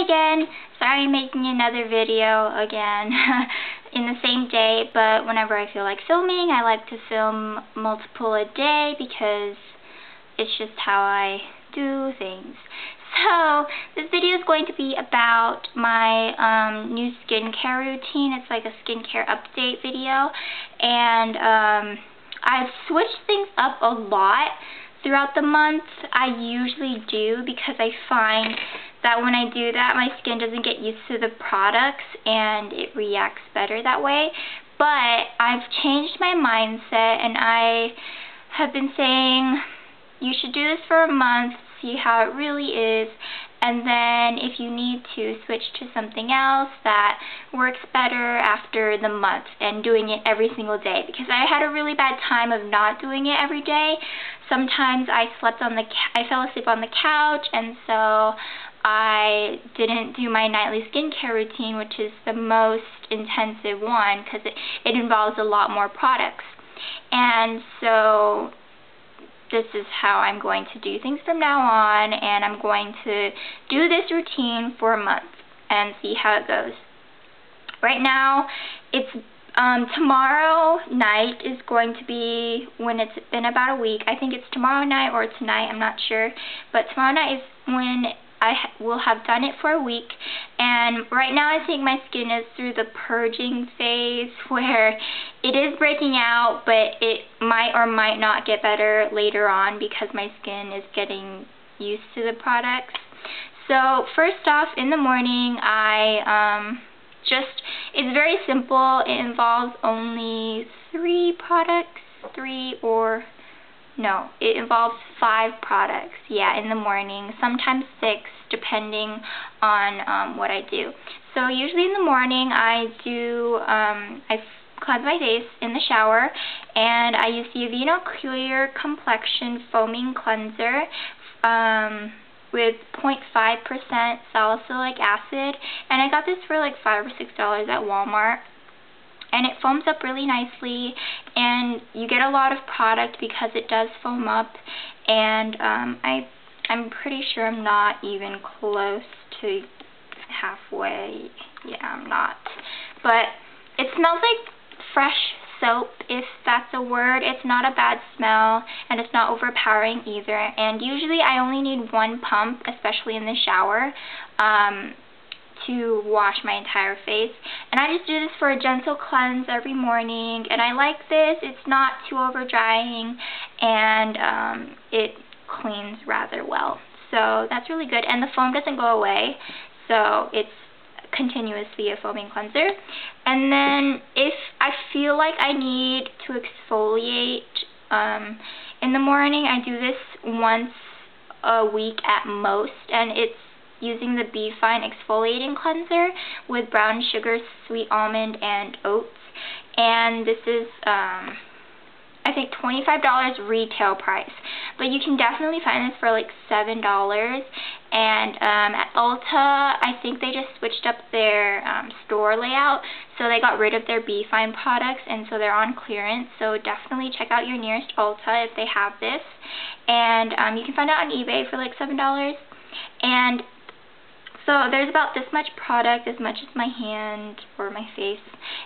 Hi again. Sorry I'm making another video again in the same day, but whenever I feel like filming, I like to film multiple a day because it's just how I do things. So this video is going to be about my new skincare routine. It's like a skincare update video, and I've switched things up a lot throughout the month. I usually do because I find that when I do that, my skin doesn't get used to the products and it reacts better that way. But I've changed my mindset, and I have been saying you should do this for a month, see how it really is, and then if you need to, switch to something else that works better after the month and doing it every single day, because I had a really bad time of not doing it every day. Sometimes I fell asleep on the couch, and so I didn't do my nightly skincare routine, which is the most intensive one because it involves a lot more products. And so this is how I'm going to do things from now on, and I'm going to do this routine for a month and see how it goes. Right now, it's tomorrow night is going to be when it's been about a week. I think it's tomorrow night or tonight, I'm not sure, but tomorrow night is when I will have done it for a week. And right now I think my skin is through the purging phase where it is breaking out, but it might or might not get better later on because my skin is getting used to the products. So first off, in the morning, it's very simple. It involves only 3 products, it involves 5 products, in the morning, sometimes 6, depending on what I do. So usually in the morning I cleanse my face in the shower, and I use the Aveeno Clear Complexion Foaming Cleanser with 0.5% salicylic acid, and I got this for like $5 or $6 at Walmart. And it foams up really nicely, and you get a lot of product because it does foam up, and I'm pretty sure I'm not even close to halfway. Yeah, I'm not. But it smells like fresh soap, if that's a word. It's not a bad smell, and it's not overpowering either. And usually I only need 1 pump, especially in the shower, to wash my entire face. And I just do this for a gentle cleanse every morning, and I like this. It's not too over drying, and it cleans rather well. So that's really good, and the foam doesn't go away, so it's continuously a foaming cleanser. And then if I feel like I need to exfoliate in the morning, I do this once a week at most, and it's using the Befine Exfoliating Cleanser with brown sugar, sweet almond, and oats. And this is, I think, $25 retail price. But you can definitely find this for like $7. And at Ulta, I think they just switched up their store layout. So they got rid of their Befine products, and so they're on clearance. So definitely check out your nearest Ulta if they have this. And you can find it on eBay for like $7. And so there's about this much product, as much as my hand or my face,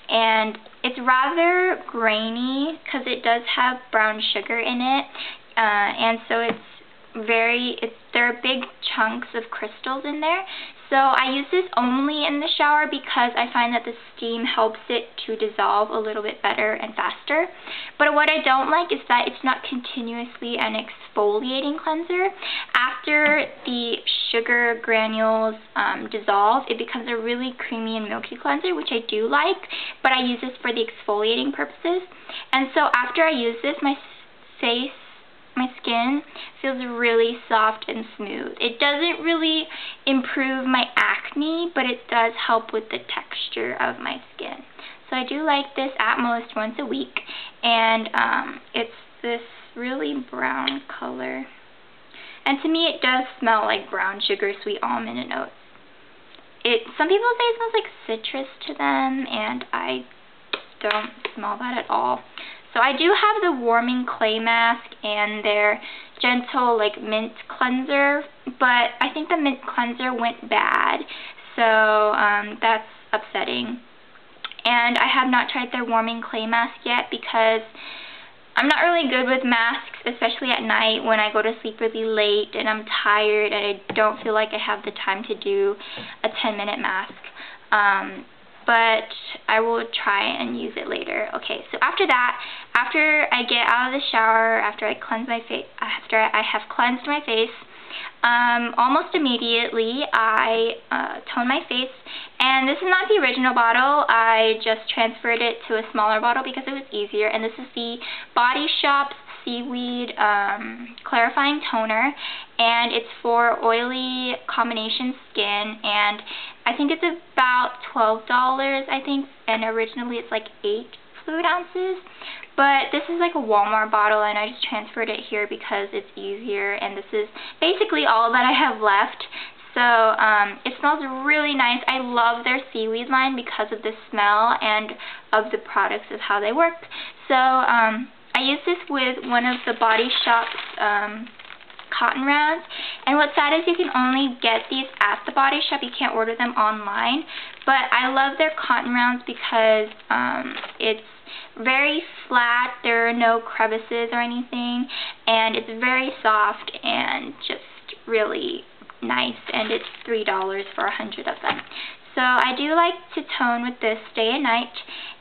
and it's rather grainy because it does have brown sugar in it, and so there are big chunks of crystals in there. So I use this only in the shower because I find that the steam helps it to dissolve a little bit better and faster. But what I don't like is that it's not continuously an exfoliating cleanser. After the sugar granules dissolve, it becomes a really creamy and milky cleanser, which I do like, but I use this for the exfoliating purposes. And so after I use this, my skin feels really soft and smooth. It doesn't really improve my acne, but it does help with the texture of my skin. So I do like this at most once a week, and it's this really brown color. And to me, it does smell like brown sugar, sweet almond, and oats. Some people say it smells like citrus to them, and I don't smell that at all. So I do have the warming clay mask and their gentle like mint cleanser, but I think the mint cleanser went bad, so that's upsetting. And I have not tried their warming clay mask yet because I'm not really good with masks, especially at night when I go to sleep really late and I'm tired and I don't feel like I have the time to do a 10-minute mask. But I will try and use it later. Okay, so after that, after I get out of the shower, after I cleanse my face, after I have cleansed my face, almost immediately I tone my face. And this is not the original bottle. I just transferred it to a smaller bottle because it was easier. And this is the Body Shop's Seaweed clarifying toner, and it's for oily combination skin, and I think it's about $12, I think, and originally it's like 8 fluid ounces, but this is like a Walmart bottle, and I just transferred it here because it's easier, and this is basically all that I have left. So it smells really nice. I love their Seaweed line because of the smell and of the products, of how they work. So I use this with one of the Body Shop's cotton rounds, and what's sad is you can only get these at the Body Shop. You can't order them online, but I love their cotton rounds because it's very flat, there are no crevices or anything, and it's very soft and just really nice, and it's $3 for 100 of them. So I do like to tone with this day and night,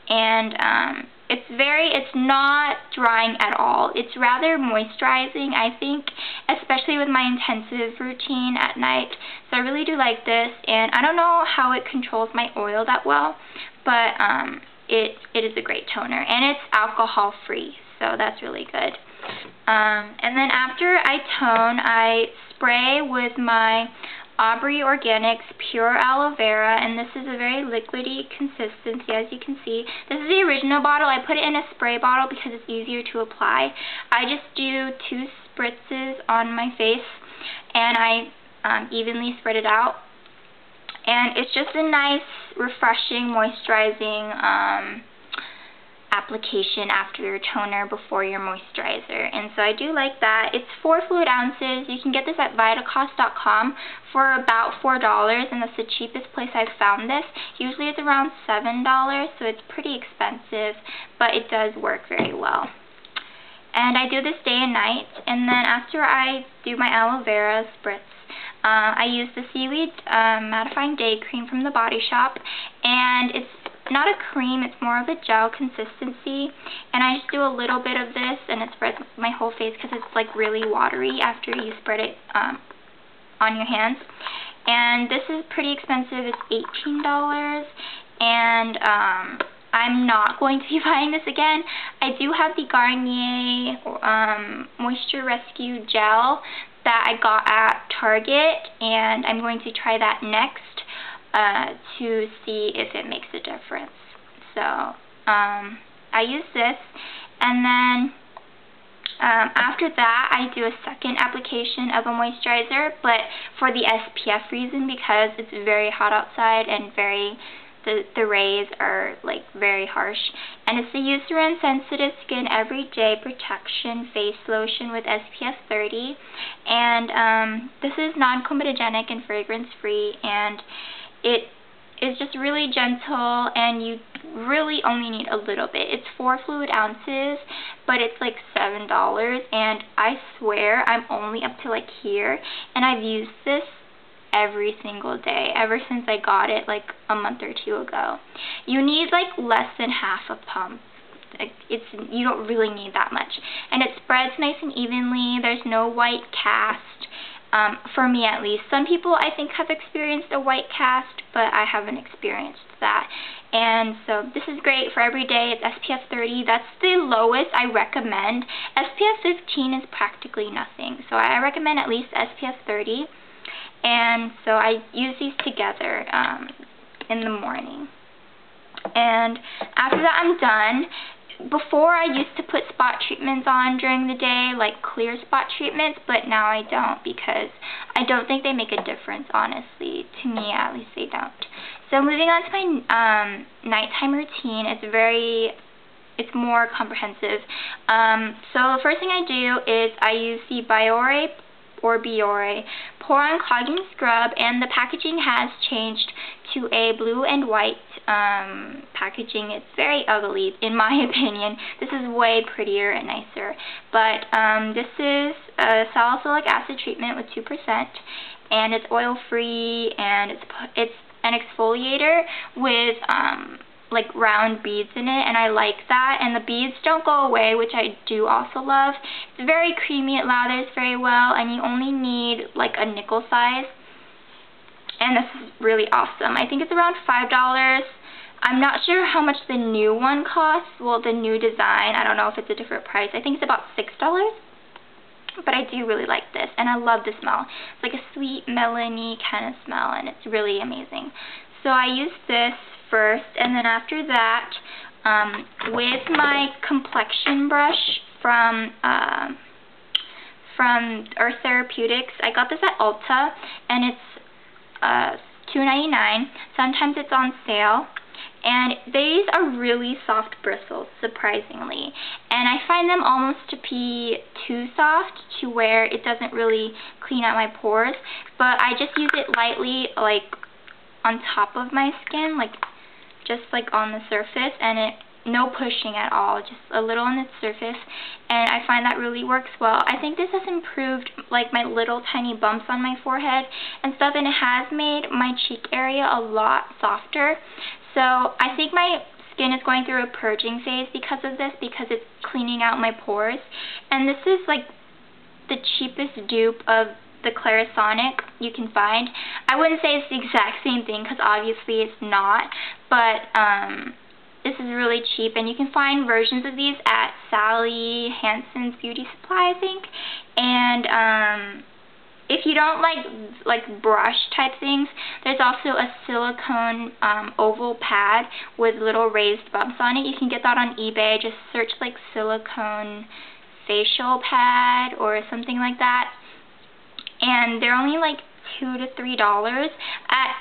and it's not drying at all. It's rather moisturizing, I think, especially with my intensive routine at night. So I really do like this, and I don't know how it controls my oil that well, but it is a great toner, and it's alcohol free, so that's really good. And then after I tone, I spray with my Aubrey Organics Pure Aloe Vera, and this is a very liquidy consistency, as you can see. This is the original bottle. I put it in a spray bottle because it's easier to apply. I just do 2 spritzes on my face, and I evenly spread it out. And it's just a nice, refreshing, moisturizing application after your toner before your moisturizer, and so I do like that. It's 4 fluid ounces. You can get this at Vitacost.com for about $4, and that's the cheapest place I've found this. Usually it's around $7, so it's pretty expensive, but it does work very well. And I do this day and night, and then after I do my aloe vera spritz, I use the Seaweed Mattifying Day Cream from the Body Shop, and it's not a cream, it's more of a gel consistency, and I just do a little bit of this, and it spreads my whole face because it's like really watery after you spread it on your hands. And this is pretty expensive. It's $18, and I'm not going to be buying this again. I do have the Garnier Moisture Rescue Gel that I got at Target, and I'm going to try that next to see if it makes a difference. So I use this, and then after that I do a second application of a moisturizer, but for the SPF reason, because it's very hot outside and the rays are like very harsh. And it's the Eucerin Sensitive Skin Everyday Protection Face Lotion with SPF 30, and this is non-comedogenic and fragrance free, and it is just really gentle, and you really only need a little bit. It's 4 fluid ounces, but it's like $7, and I swear I'm only up to like here, and I've used this every single day ever since I got it like a month or 2 ago. You need like less than half a pump. You don't really need that much, and it spreads nice and evenly. There's no white cast. For me at least. Some people I think have experienced a white cast, but I haven't experienced that. And so this is great for every day. It's SPF 30. That's the lowest I recommend. SPF 15 is practically nothing. So I recommend at least SPF 30. And so I use these together in the morning. And after that I'm done. Before I used to put spot treatments on during the day, like clear spot treatments, but now I don't because I don't think they make a difference, honestly. To me, at least they don't. So moving on to my nighttime routine, it's very it's more comprehensive. So the first thing I do is I use the Biore or Biore Pore Unclogging Scrub, and the packaging has changed to a blue and white packaging. It's very ugly in my opinion. This is way prettier and nicer. But this is a salicylic acid treatment with 2%, and it's oil free, and it's an exfoliator with like round beads in it, and I like that, and the beads don't go away, which I do also love. It's very creamy, it lathers very well, and you only need like a nickel size, and this is really awesome. I think it's around $5. I'm not sure how much the new one costs, well, the new design. I don't know if it's a different price. I think it's about $6, but I do really like this, and I love the smell. It's like a sweet melony kind of smell, and it's really amazing. So I use this first, and then after that, with my Complexion brush from our Therapeutics, I got this at Ulta, and it's $2.99. Sometimes it's on sale, and these are really soft bristles, surprisingly, and I find them almost to be too soft to where it doesn't really clean out my pores, but I just use it lightly, like on top of my skin, like just like on the surface, and no pushing at all, just a little on the surface, and I find that really works well. I think this has improved like my little tiny bumps on my forehead and stuff, and it has made my cheek area a lot softer. So I think my skin is going through a purging phase because of this, because it's cleaning out my pores, and this is like the cheapest dupe of the Clarisonic you can find. I wouldn't say it's the exact same thing, because obviously it's not, but this is really cheap, and you can find versions of these at Sally Hansen's Beauty Supply, I think. And if you don't like brush type things, there's also a silicone oval pad with little raised bumps on it. You can get that on eBay. Just search like silicone facial pad or something like that, and they're only like $2 to $3. At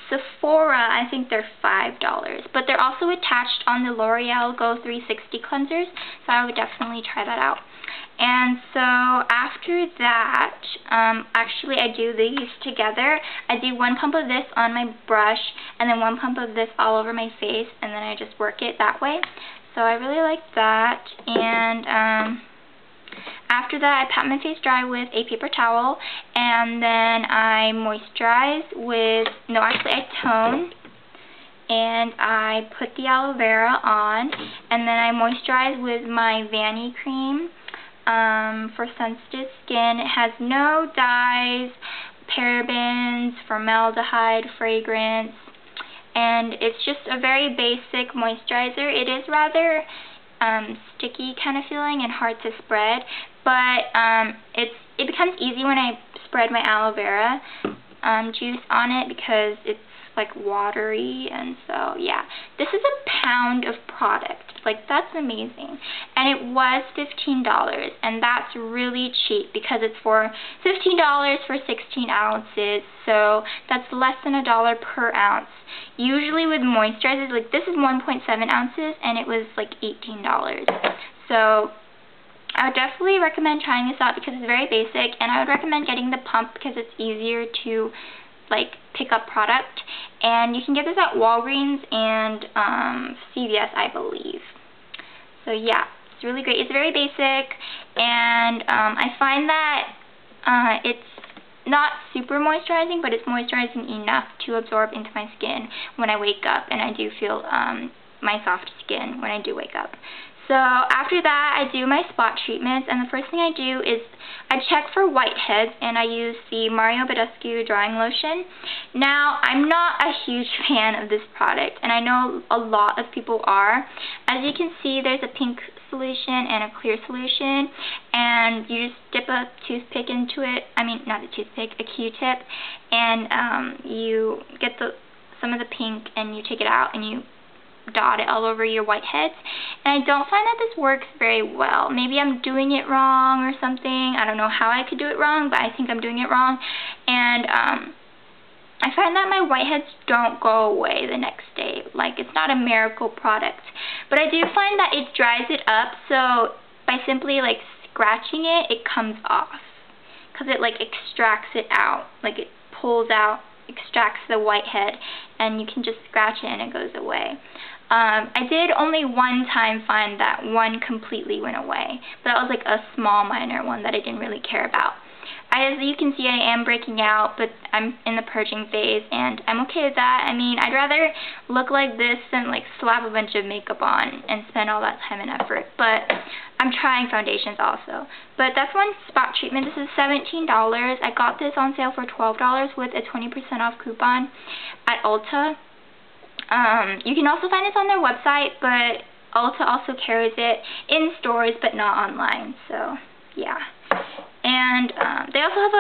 Sephora, I think they're $5, but they're also attached on the L'Oreal Go 360 cleansers, so I would definitely try that out. And so after that, actually I do these together. I do 1 pump of this on my brush, and then 1 pump of this all over my face, and then I just work it that way. So I really like that. And after that, I pat my face dry with a paper towel, and then I moisturize with, no, actually I tone, and I put the aloe vera on, and then I moisturize with my Vanicream for sensitive skin. It has no dyes, parabens, formaldehyde, fragrance, and it's just a very basic moisturizer. It is rather sticky kind of feeling and hard to spread, but it becomes easy when I spread my aloe vera juice on it, because it's like watery. And so yeah, this is a pound of product. Like, that's amazing. And it was $15, and that's really cheap because it's for $15 for 16 ounces, so that's less than $1 per ounce. Usually with moisturizers, like this is 1.7 ounces, and it was like $18. So I would definitely recommend trying this out because it's very basic, and I would recommend getting the pump because it's easier to like pick up product, and you can get this at Walgreens and CVS, I believe. So yeah, it's really great. It's very basic, and I find that it's not super moisturizing, but it's moisturizing enough to absorb into my skin when I wake up, and I do feel my soft skin when I do wake up. So after that, I do my spot treatments, and the first thing I do is I check for whiteheads, and I use the Badescu drying lotion. Now, I'm not a huge fan of this product, and I know a lot of people are. As you can see, there's a pink solution and a clear solution, and you just dip a toothpick into it. I mean, not a toothpick, a Q-tip, and you get some of the pink, and you take it out, and you dot it all over your whiteheads. And I don't find that this works very well. Maybe I'm doing it wrong or something. I don't know how I could do it wrong, but I think I'm doing it wrong. And I find that my whiteheads don't go away the next day. Like, it's not a miracle product. But I do find that it dries it up, so by simply, like, scratching it, it comes off. Because it, like, extracts it out. Like, it pulls out, extracts the whitehead, and you can just scratch it and it goes away. I did only one time find that one completely went away. But that was, like, a small, minor one that I didn't really care about. As you can see, I am breaking out, but I'm in the purging phase, and I'm okay with that. I mean, I'd rather look like this than, like, slap a bunch of makeup on and spend all that time and effort. But I'm trying foundations also. But that's one spot treatment. This is $17. I got this on sale for $12 with a 20% off coupon at Ulta. You can also find this on their website, but Ulta also carries it in stores, but not online. So, yeah. And they also have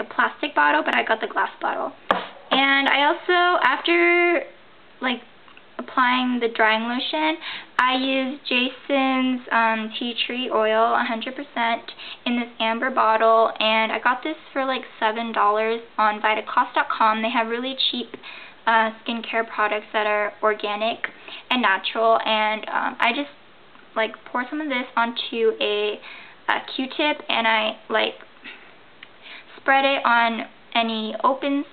a plastic bottle, but I got the glass bottle. And I also, after like applying the drying lotion, I used Jason's tea tree oil 100% in this amber bottle, and I got this for like $7 on Vitacost.com. They have really cheap skincare products that are organic and natural, and I just like pour some of this onto a Q-tip, and I like spread it on any open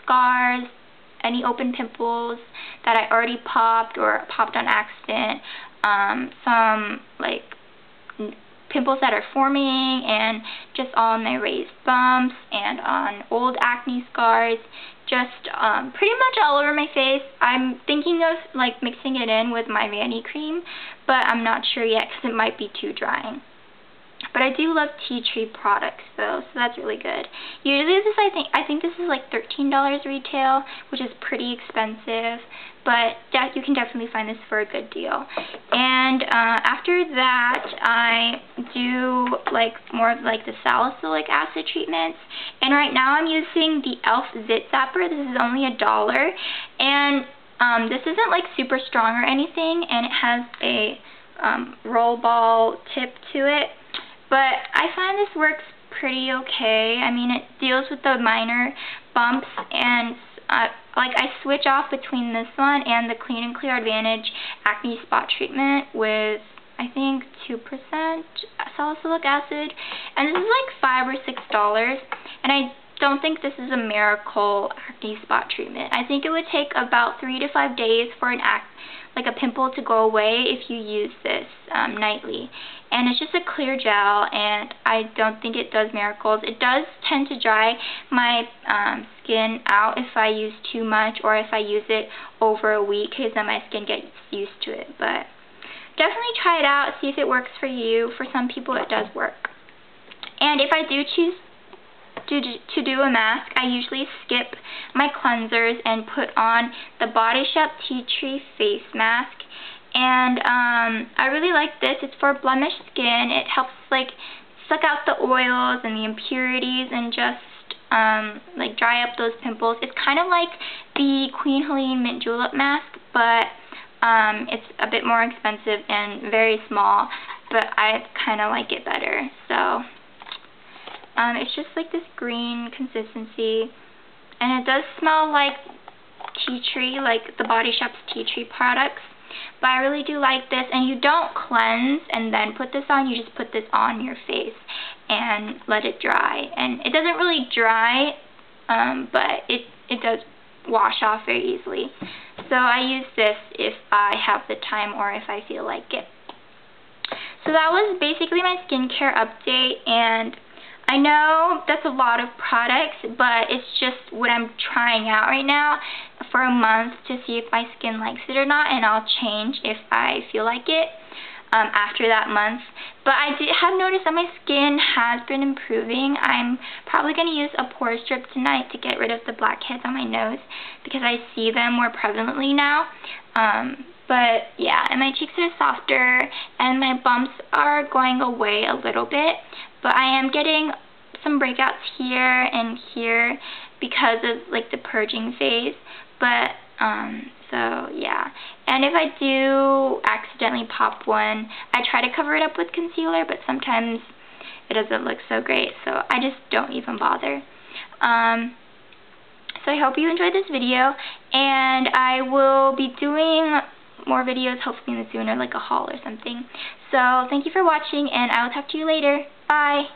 scars, any open pimples that I already popped or popped on accident, some like pimples that are forming, and just on my raised bumps and on old acne scars, just pretty much all over my face. I'm thinking of like mixing it in with my Vanicream, but I'm not sure yet because it might be too drying. But I do love tea tree products though, so that's really good. Usually this, I think this is like $13 retail, which is pretty expensive, but you can definitely find this for a good deal. And after that, I do like more of like the salicylic acid treatments. And right now I'm using the e.l.f. Zit Zapper. This is only $1, and this isn't like super strong or anything, and it has a roll ball tip to it. But I find this works pretty okay. I mean, it deals with the minor bumps, and like I switch off between this one and the Clean and Clear Advantage Acne Spot Treatment with, I think, 2% salicylic acid. And this is like $5 or $6. And I don't think this is a miracle acne spot treatment. I think it would take about 3 to 5 days for a pimple to go away if you use this nightly. And it's just a clear gel, and I don't think it does miracles. It does tend to dry my skin out if I use too much, or if I use it over a week, because then my skin gets used to it. But definitely try it out, see if it works for you. For some people it does work. And if I do choose to do a mask, I usually skip my cleansers and put on the Body Shop Tea Tree Face Mask. And I really like this. It's for blemished skin. It helps like suck out the oils and the impurities and just like dry up those pimples. It's kind of like the Queen Helene Mint Julep mask, but it's a bit more expensive and very small, but I kind of like it better. So it's just like this green consistency, and it does smell like tea tree, like the Body Shop's tea tree products. But I really do like this, and you don't cleanse and then put this on, you just put this on your face and let it dry. And it doesn't really dry, but it does wash off very easily. So I use this if I have the time or if I feel like it. So that was basically my skincare update, and I know that's a lot of products, but it's just what I'm trying out right now for a month to see if my skin likes it or not, and I'll change if I feel like it after that month. But I have noticed that my skin has been improving. I'm probably going to use a pore strip tonight to get rid of the blackheads on my nose, because I see them more prevalently now. But yeah, and my cheeks are softer, and my bumps are going away a little bit. But I am getting some breakouts here and here because of like the purging phase. But so yeah. And if I do accidentally pop one, I try to cover it up with concealer, but sometimes it doesn't look so great, so I just don't even bother. So I hope you enjoyed this video, and I will be doing more videos hopefully soon, or like a haul or something. So thank you for watching, and I will talk to you later. Bye!